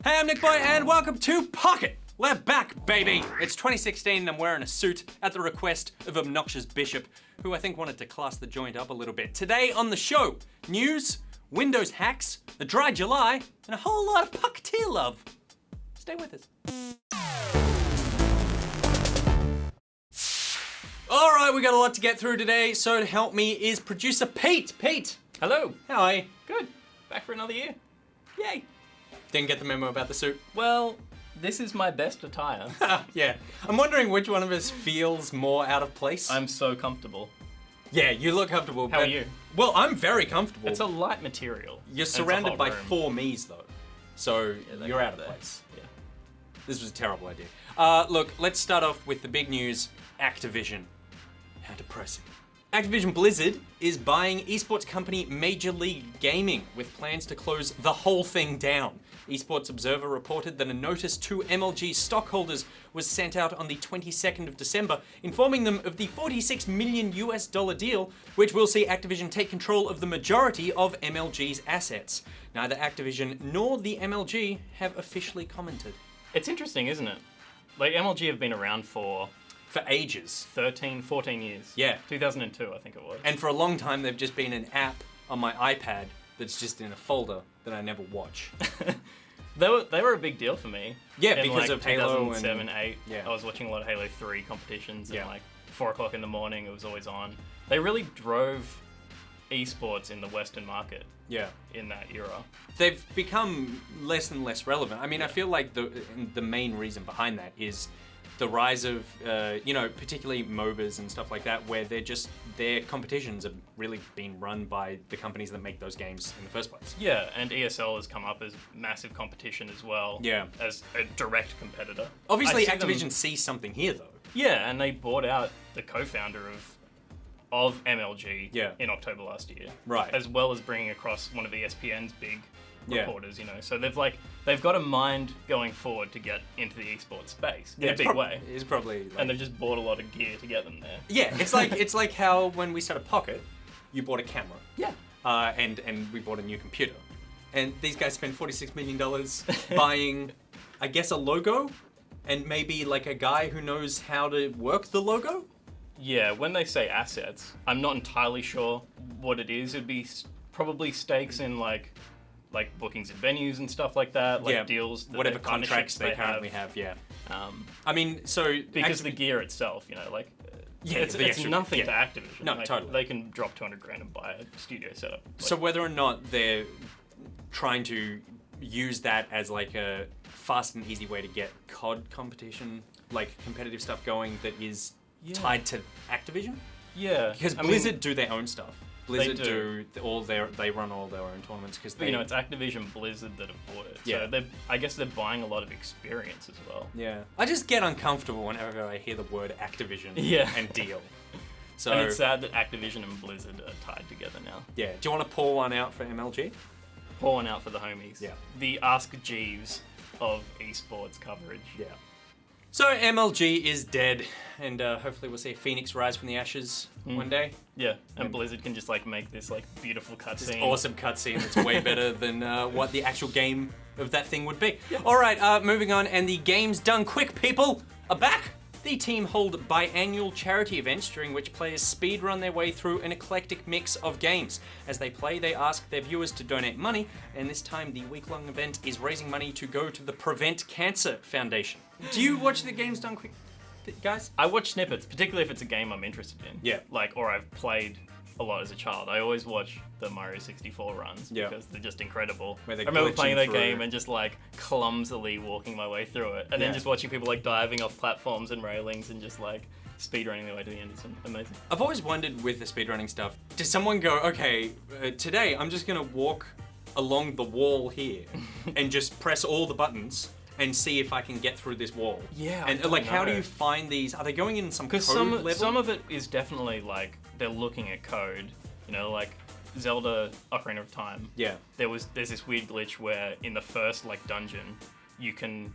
Hey, I'm NichBoy and welcome to Pocket. We're back, baby. It's 2016 and I'm wearing a suit at the request of obnoxious Bishop, who I think wanted to class the joint up a little bit. Today on the show, news, Windows hacks, a dry July, and a whole lot of Pocketeer love. Stay with us. All right, we got a lot to get through today, so to help me is producer Pete. Pete, Hello. how are you? Good. Back for another year. Yay. Didn't get the memo about the suit. Well, this is my best attire. Yeah. I'm wondering which one of us feels more out of place. I'm so comfortable. Yeah, you look comfortable. How are you? Well, I'm very comfortable. It's a light material. You're and surrounded it's a by hot room. 4 me's though. So Yeah, you're out of there. place. Yeah. This was a terrible idea. Look, let's start off with the big news, Activision. How depressing. Activision Blizzard is buying esports company Major League Gaming with plans to close the whole thing down. Esports Observer reported that a notice to MLG stockholders was sent out on the 22nd of December, informing them of the $46 million deal, which will see Activision take control of the majority of MLG's assets. Neither Activision nor the MLG have officially commented. It's interesting, isn't it? Like, MLG have been around for ages. 13, 14 years. Yeah. 2002, I think it was. And for a long time, they've just been an app on my iPad that's just in a folder that I never watch. They were a big deal for me. Yeah, in because like of Halo 2007, 8. Yeah. I was watching a lot of Halo 3 competitions, and Yeah. like 4 o'clock in the morning, it was always on. They really drove esports in the Western market Yeah. in that era. They've become less and less relevant. I mean, I feel like the main reason behind that is the rise of, particularly MOBAs and stuff like that, where their competitions have really been run by the companies that make those games in the first place. Yeah, and ESL has come up as massive competition as well. Yeah. As a direct competitor. Obviously, I see them- Activision sees something here, though. Yeah, and they bought out the co-founder of MLG Yeah. in October last year. Right. As well as bringing across one of ESPN's big Yeah. reporters, So they've got a mind going forward to get into the esports space in a it's big way. It's probably like, And they've just bought a lot of gear to get them there. yeah, it's like how when we started Pocket, you bought a camera. Yeah. And we bought a new computer. And these guys spent $46 million buying, I guess, a logo and maybe like a guy who knows how to work the logo? Yeah, when they say assets, I'm not entirely sure what it is. It'd be probably stakes in like bookings and venues and stuff like that, like deals, that whatever partnerships contracts they currently have, yeah. I mean, so because the gear itself, Yeah, it's the actual- nothing yeah. to Activision. No, totally. They can drop 200 grand and buy a studio setup. So whether or not they're trying to use that as like a fast and easy way to get COD competition, like competitive stuff going that is tied to Activision? Yeah, Because Blizzard do their own stuff. Blizzard do. they run all their own tournaments because but, it's Activision Blizzard that have bought it. Yeah. So I guess they're buying a lot of experience as well. yeah. I just get uncomfortable whenever I hear the word Activision Yeah. and deal. So And it's sad that Activision and Blizzard are tied together now. yeah. Do you want to pour one out for MLG? Pour one out for the homies. Yeah. The Ask Jeeves of esports coverage. Yeah. So MLG is dead, and hopefully we'll see a phoenix rise from the ashes one day. Yeah, and Blizzard can just make this beautiful This cutscene. awesome cutscene that's way better than what the actual game of that thing would be. All right, moving on, and the Games Done Quick people are back. The team hold biannual charity events during which players speedrun their way through an eclectic mix of games. As they play, they ask their viewers to donate money, and this time the week-long event is raising money to go to the Prevent Cancer Foundation. Do you watch the Games Done Quick, guys? I watch snippets, particularly if it's a game I'm interested in. Yeah. Or I've played a lot as a child. I always watch the Mario 64 runs because they're just incredible. Where I they're remember glitching playing that through. game and just clumsily walking my way through it, and then just watching people diving off platforms and railings and just speedrunning their way to the end. It's amazing. I've always wondered with the speedrunning stuff, does someone go, okay, today I'm just gonna walk along the wall here and just press all the buttons and see if I can get through this wall? Yeah, I And don't how do know. you find these? Are they going in some code Because level? some of it is definitely they're looking at code, Zelda Ocarina of Time. Yeah. There's this weird glitch where in the first dungeon you can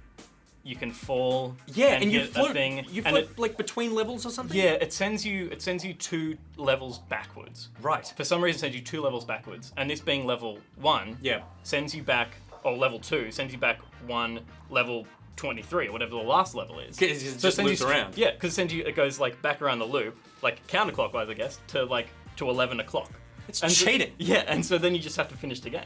fall. Yeah, and you hit float. a thing, You and float between levels or something. yeah, it sends you 2 levels backwards. Right. For some reason, it sends you 2 levels backwards, and this being level 1, Yeah. sends you back or level 2 sends you back one level 23 or whatever the last level is. It just sends loops you, around. Yeah, because it goes like back around the loop, like counterclockwise, I guess, to 11 o'clock. It's And so- cheating. yeah, and so then you just have to finish the game.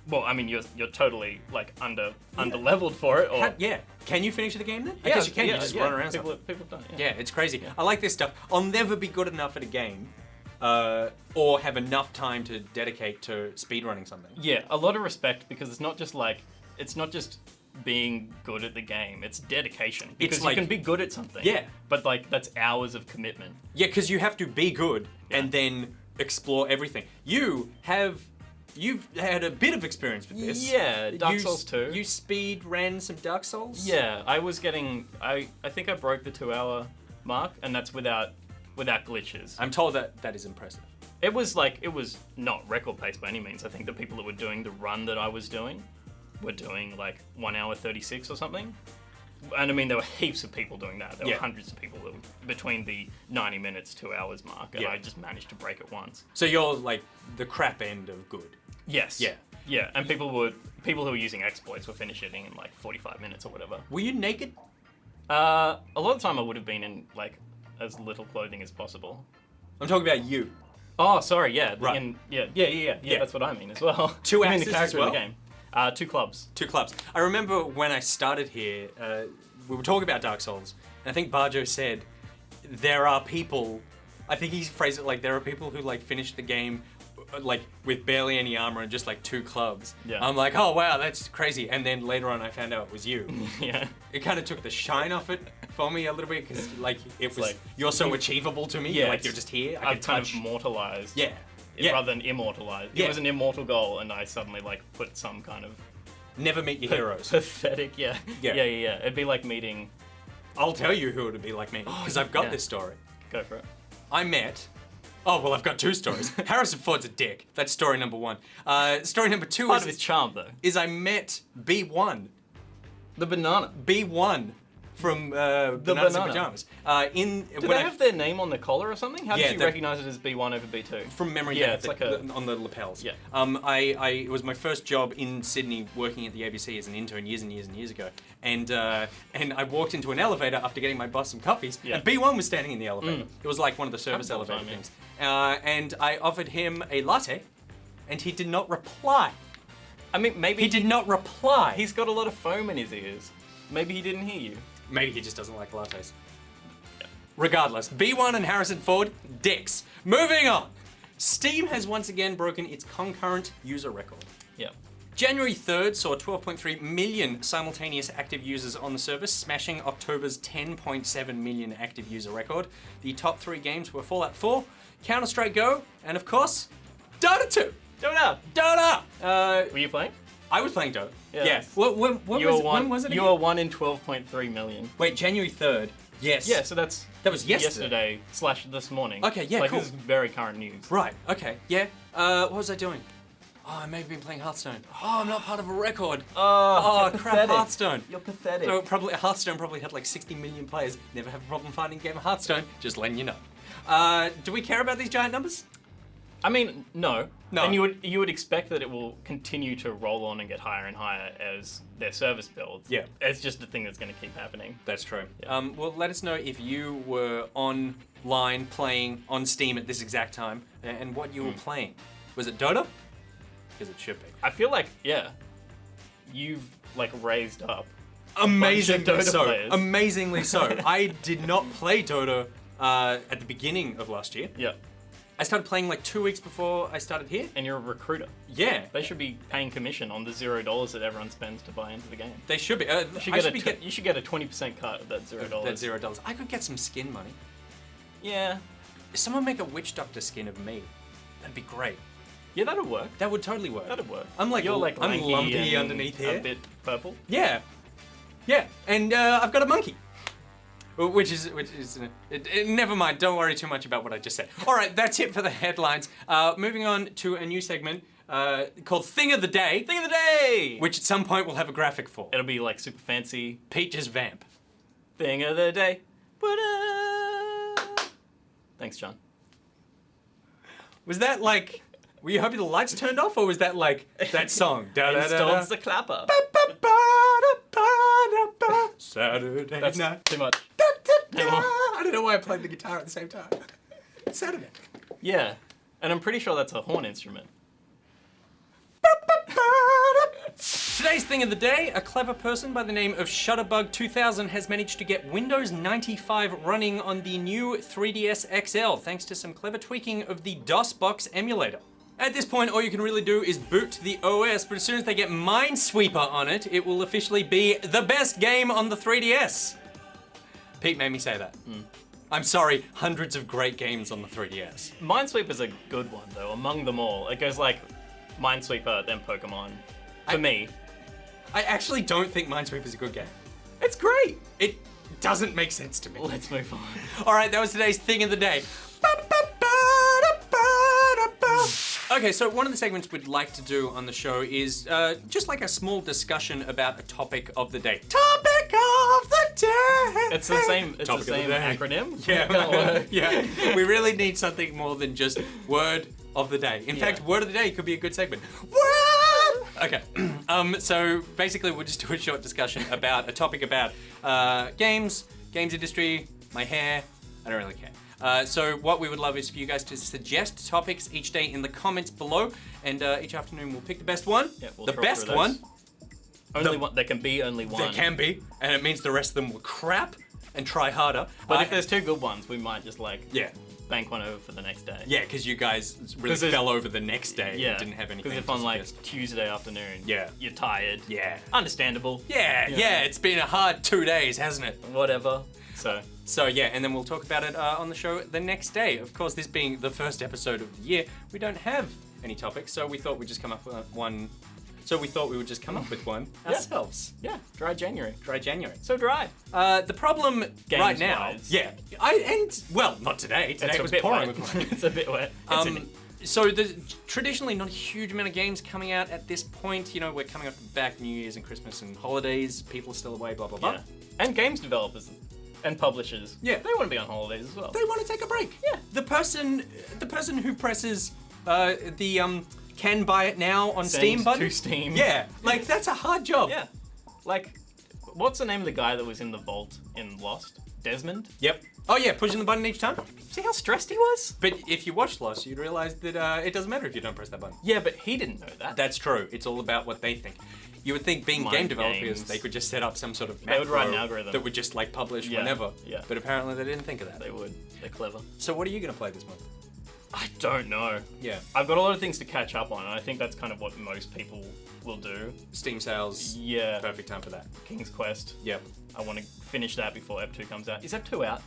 Well, I mean, you're totally like under leveled for it, or Yeah. Can you finish the game then? I guess you can. You just run around. People Stuff. have done it. Yeah, it's crazy. I like this stuff. I'll never be good enough at a game, or have enough time to dedicate to speedrunning something. Yeah, a lot of respect, because it's not just being good at the game. It's dedication, because like- you can be good at something. Yeah. But like that's hours of commitment. Yeah, because you have to be good and then explore everything. You've had a bit of experience with this. Yeah, Dark You Souls 2. You speed ran some Dark Souls? Yeah, I was getting. I think I broke the 2-hour mark, and that's without glitches. I'm told that is impressive. It was not record pace by any means. I think the people that were doing the run that I was doing were doing like 1 hour 36 or something. And I mean, there were heaps of people doing that. There were hundreds of people that were between the 90 minutes, 2 hours mark, and I just managed to break it once. So you're like the crap end of good. Yes. Yeah. Yeah, and people who were using exploits were finishing in like 45 minutes or whatever. Were you naked? A lot of the time I would have been in like as little clothing as possible. I'm talking about you. Oh, sorry, yeah. Right. Yeah, that's what I mean as well. Two I mean axes the character as well? in the game. 2 clubs. 2 clubs. I remember when I started here, we were talking about Dark Souls, and I think Barjo said, there are people, I think he phrased it like, there are people who like finish the game like with barely any armor and just like 2 clubs. Yeah. I'm like, oh wow, that's crazy. And then later on I found out it was you. Yeah. It kind of took the shine off it for me a little bit, because like it was like- you're so achievable to me. Yeah, like it's- you're just here. I I've can kind touch. of mortalized. Yeah. Yeah. Rather than immortalized. Yeah. It was an immortal goal, and I suddenly like put some kind of Never meet your heroes. pathetic. Yeah. Yeah. Yeah. It'd be like meeting. I'll tell you who it would be like me, because I've got yeah. this story. Go for it. I met. Oh well, I've got 2 stories. Harrison Ford's a dick. That's story number 1. Story number 2 Part of his charm, though. is I met B1. The banana. B1 from Bananas in banana. Pajamas. Do they have their name on the collar or something? How Yeah, did you they're- recognize it as B1 over B2? From memory, Yeah, it's like on the lapels. Yeah. It was my first job in Sydney, working at the ABC as an intern years and years and years ago. And I walked into an elevator after getting my boss some coffees, Yeah. and B1 was standing in the elevator. It was like one of the service Happens all the elevator time, things. And I offered him a latte, and he did not reply. I mean, maybe He did not reply. He's got a lot of foam in his ears. Maybe he didn't hear you. Maybe he just doesn't like lattes. Regardless, B1 and Harrison Ford, dicks. Moving on. Steam has once again broken its concurrent user record. Yeah. January 3rd saw 12.3 million simultaneous active users on the service, smashing October's 10.7 million active user record. The top 3 games were Fallout 4, Counter-Strike Go, and of course, Dota 2. Dota! Were you playing? I was playing Dota. Yeah. Yeah. When was it You again? were 1 in 12.3 million. Wait, January 3rd. Yes. Yeah, so that was yesterday. / this morning. Okay, yeah, like, cool. This is very current news. Right, okay, yeah. What was I doing? Oh, I may have been playing Hearthstone. Oh, I'm not part of a record. Oh, crap, pathetic. Hearthstone. You're pathetic. So Hearthstone probably had like 60 million players. Never have a problem finding a game of Hearthstone. Just letting you know. Do we care about these giant numbers? I mean, no. No. And you would expect that it will continue to roll on and get higher and higher as their service builds. Yeah. It's just a thing that's going to keep happening. That's true. Yeah. Well, let us know if you were online playing on Steam at this exact time and what you were playing. Was it Dota? Because it should be. I feel like, yeah, you've like raised up. Amazingly Dota so. players. Amazingly so. I did not play Dota at the beginning of last year. Yeah. I started playing like 2 weeks before I started here. And you're a recruiter. Yeah, They should be paying commission on the $0 that everyone spends to buy into the game. they should be. You should get a 20% cut of that $0. that $0. I could get some skin money. Yeah. Someone make a witch doctor skin of me. That'd be great. Yeah, that'll work. That would totally work. That'll work. I'm like, You're like I'm lanky lumpy and underneath here. A bit purple. Yeah, yeah, and I've got a monkey. Which is never mind. Don't worry too much about what I just said. All right, that's it for the headlines. Moving on to a new segment called Thing of the Day. Thing of the day! Which at some point we'll have a graphic for. It'll be like super fancy. Peach's vamp. Thing of the day. Ba-da! Thanks, John. Was that like Were you hoping the lights turned off, or was that like that song? Installs the clapper. Saturday That's night. too much. I don't know why I played the guitar at the same time. It's Saturday. Yeah, and I'm pretty sure that's a horn instrument. Today's thing of the day, a clever person by the name of Shutterbug2000 has managed to get Windows 95 running on the new 3DS XL thanks to some clever tweaking of the DOSBox emulator. At this point, all you can really do is boot the OS, but as soon as they get Minesweeper on it, it will officially be the best game on the 3DS. Pete made me say that. I'm sorry, hundreds of great games on the 3DS. Minesweeper's a good one, though, among them all. It goes like Minesweeper, then Pokemon. For me. I actually don't think Minesweeper's a good game. It's great. It doesn't make sense to me. Let's move on. All right, that was today's thing of the day. Okay, so one of the segments we'd like to do on the show is just like a small discussion about a topic of the day. Topic of the day! It's the same, Topic of the day. acronym. Yeah, yeah. We really need something more than just word of the day. In fact, word of the day could be a good segment. Word! Okay, so basically we'll just do a short discussion about a topic about games industry, my hair. I don't really care. So what we would love is for you guys to suggest topics each day in the comments below, and each afternoon we'll pick the best one. Yeah, we'll the drop best through one. those. Only one. There can be only one. There can be, and it means the rest of them were crap and try harder. But if there's two good ones, we might just like yeah. bank one over for the next day. Yeah, because you guys really fell over the next day and didn't have anything. Because if to on like suggest. Tuesday afternoon, Yeah. you're tired. Yeah. Understandable. Yeah, it's been a hard 2 days, hasn't it? Whatever. So yeah, and then we'll talk about it on the show the next day. Of course, this being the first episode of the year, we don't have any topics, so we thought we'd just come up with one. So we thought we would just come up with one ourselves. yeah, dry January. Dry January. So dry. The problem right now, Games-wise. not today. Today It's it a was bit pouring wet. with rain. It's a bit wet. So there's traditionally not a huge amount of games coming out at this point. You know, we're coming up to back New Year's and Christmas and holidays. People are still away, blah, blah, blah. Yeah. And games developers and publishers. Yeah. They want to be on holidays as well. They want to take a break. Yeah. The person who presses the can buy it now on Send Steam button. to Steam. Yeah, like that's a hard job. Yeah. Like, what's the name of the guy that was in the vault in Lost? Desmond? Yep. Oh yeah, pushing the button each time. See how stressed he was? But if you watched Lost, you'd realize that it doesn't matter if you don't press that button. Yeah, but he didn't know that. That's true. It's all about what they think. You would think being Mind game developers, games. they could just set up some sort of They would write an macro algorithm. that would just like publish Yeah, whenever. yeah. But apparently they didn't think of that. They would. They're clever. So what are you gonna play this month? I don't know. Yeah. I've got a lot of things to catch up on, and I think that's kind of what most people will do. Steam sales. Yeah. Perfect time for that. King's Quest. Yep. I want to finish that before Ep 2 comes out. Is Ep 2 out?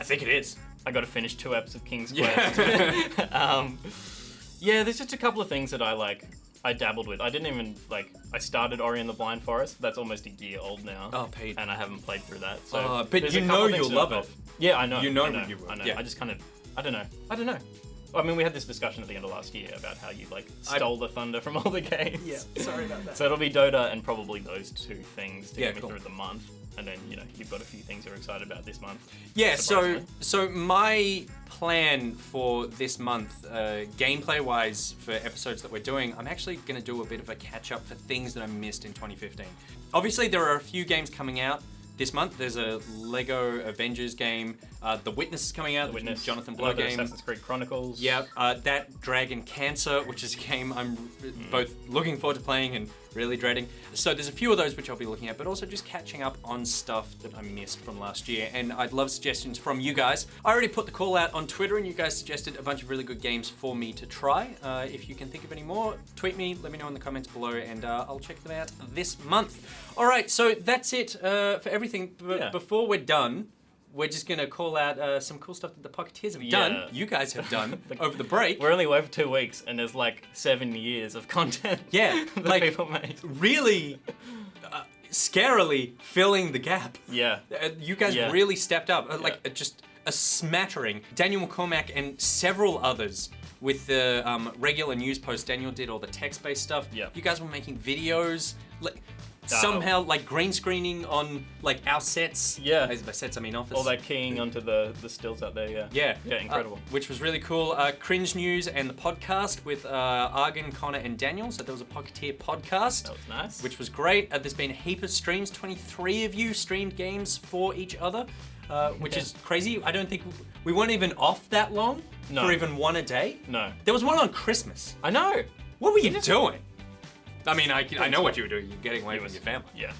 I think it is. I got to finish 2 eps of King's Yeah. Quest. Yeah, there's just a couple of things that I dabbled with. I didn't even, I started Ori and the Blind Forest. That's almost a year old now. Oh, Pete. And I haven't played through that. So but there's you a couple know of things you'll to love knock it. off. Yeah, I know. You know I know. you will. I know. Yeah. I just kind of, I don't know. I mean, we had this discussion at the end of last year about how you, stole the thunder from all the games. Yeah, sorry about that. So it'll be Dota and probably those 2 things to Yeah, get me cool. through the month. And then, you've got a few things you're excited about this month. Yeah, so surprisingly. my plan for this month, gameplay wise, for episodes that we're doing, I'm actually going to do a bit of a catch up for things that I missed in 2015. Obviously, there are a few games coming out this month. There's a Lego Avengers game. The Witness is coming out. The Witness, Jonathan Blow another game. Assassin's Creed Chronicles. Yeah, that Dragon Cancer, which is a game I'm both looking forward to playing and really dreading. So there's a few of those which I'll be looking at, but also just catching up on stuff that I missed from last year. And I'd love suggestions from you guys. I already put the call out on Twitter, and you guys suggested a bunch of really good games for me to try. If you can think of any more, tweet me, let me know in the comments below, and I'll check them out this month. All right, so that's it for everything. But before we're done, we're just going to call out some cool stuff that the Pocketeers have done. You guys have done over the break. We're only away for 2 weeks, and there's 7 years of content. Yeah, that people made. Really scarily filling the gap. Yeah. You guys really stepped up. Just a smattering. Daniel McCormack and several others with the regular news posts. Daniel did all the text-based stuff. Yeah. You guys were making videos. somehow like green screening on like our sets. Yeah. By sets I mean office. All that keying onto the stills out there, yeah. Yeah, incredible. Which was really cool. Cringe News and the podcast with Argan, Connor, and Daniel. So there was a Pocketeer podcast. That was nice. Which was great. There's been a heap of streams. 23 of you streamed games for each other, which is crazy. I don't think we weren't even off that long for even one a day. No. There was one on Christmas. I know. What were you doing? I mean, I know what you were doing. You're getting away from your family. Yeah.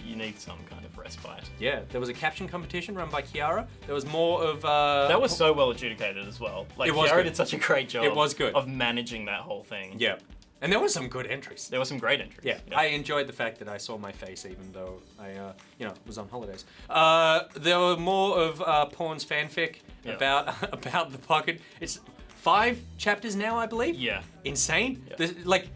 You need some kind of respite. Yeah, there was a caption competition run by Kiara. There was more of... that was so well adjudicated as well. Like, it was Kiara good. did such a great job It was good. of managing that whole thing. Yeah. And there were some good entries. There were some great entries. Yeah, I enjoyed the fact that I saw my face even though I, was on holidays. There were more of Porn's fanfic about the Pocket. It's 5 chapters now, I believe. Yeah. Insane. Yeah. There's like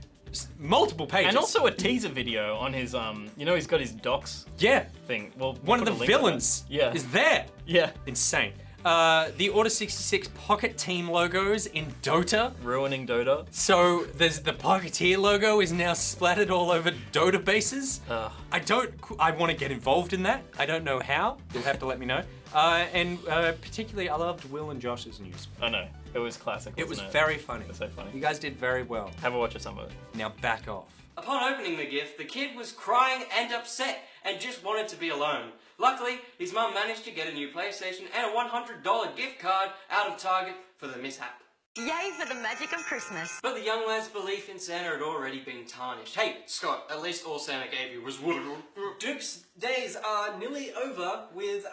multiple pages. And also a teaser video on his, he's got his docs thing. Well, one of the villains is there. Yeah. Insane. The Order 66 Pocket Team logos in Dota. Ruining Dota. So there's the Pocketeer logo is now splattered all over Dota bases. I want to get involved in that. I don't know how. You'll have to let me know. And particularly, I loved Will and Josh's news. I know. It was classic. It was very funny. It was so funny. You guys did very well. Have a watch of some of it. Now back off. Upon opening the gift, the kid was crying and upset and just wanted to be alone. Luckily, his mum managed to get a new PlayStation and a $100 gift card out of Target for the mishap. Yay for the magic of Christmas. But the young lad's belief in Santa had already been tarnished. Hey, Scott, at least all Santa gave you was wood. Duke's days are nearly over with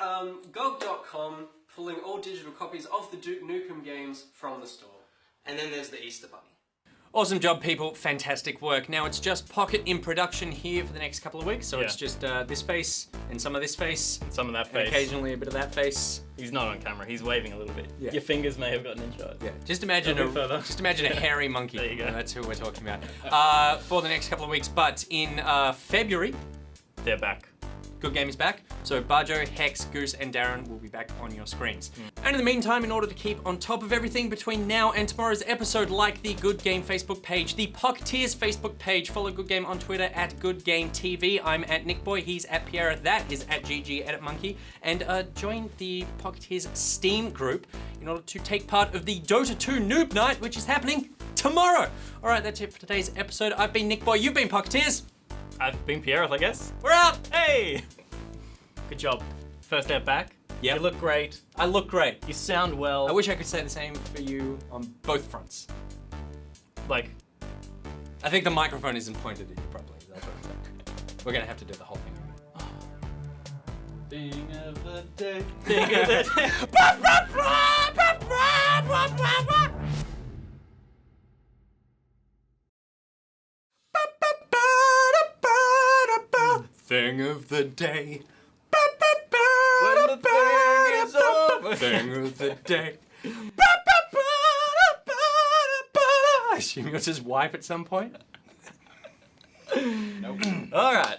GOG.com pulling all digital copies of the Duke Nukem games from the store. And then there's the Easter Bunny. Awesome job, people. Fantastic work. Now it's just Pocket in production here for the next couple of weeks. So it's just this face and some of this face. Some of that And face. occasionally a bit of that face. He's not on camera. He's waving a little bit. Yeah. Your fingers may have gotten in shot. Yeah. Just imagine a hairy monkey. There you go. That's who we're talking about. For the next couple of weeks. But in February, They're back. Good Game is back. So Barjo, Hex, Goose, and Darren will be back on your screens. And in the meantime, in order to keep on top of everything between now and tomorrow's episode, like the Good Game Facebook page, the Pocketeers Facebook page, follow Good Game on Twitter at Good Game TV. I'm at NichBoy, he's at Pierre, that is at GG Edit Monkey, and join the Pocketeers Steam group in order to take part of the Dota 2 Noob Night, which is happening tomorrow. All right, that's it for today's episode. I've been NichBoy, you've been Pocketeers. I've been Pierre, I guess. We're out. Hey! Good job. First step back. Yep. You look great. I look great. You sound well. I wish I could say the same for you on both fronts. Like, I think the microphone isn't pointed at you properly. That's what I'm saying. We're gonna have to do the whole thing. Thing of the day. think of it. Thing of the day. When the thing is over. Thing of the day. I assume you'll just wipe at some point. All right.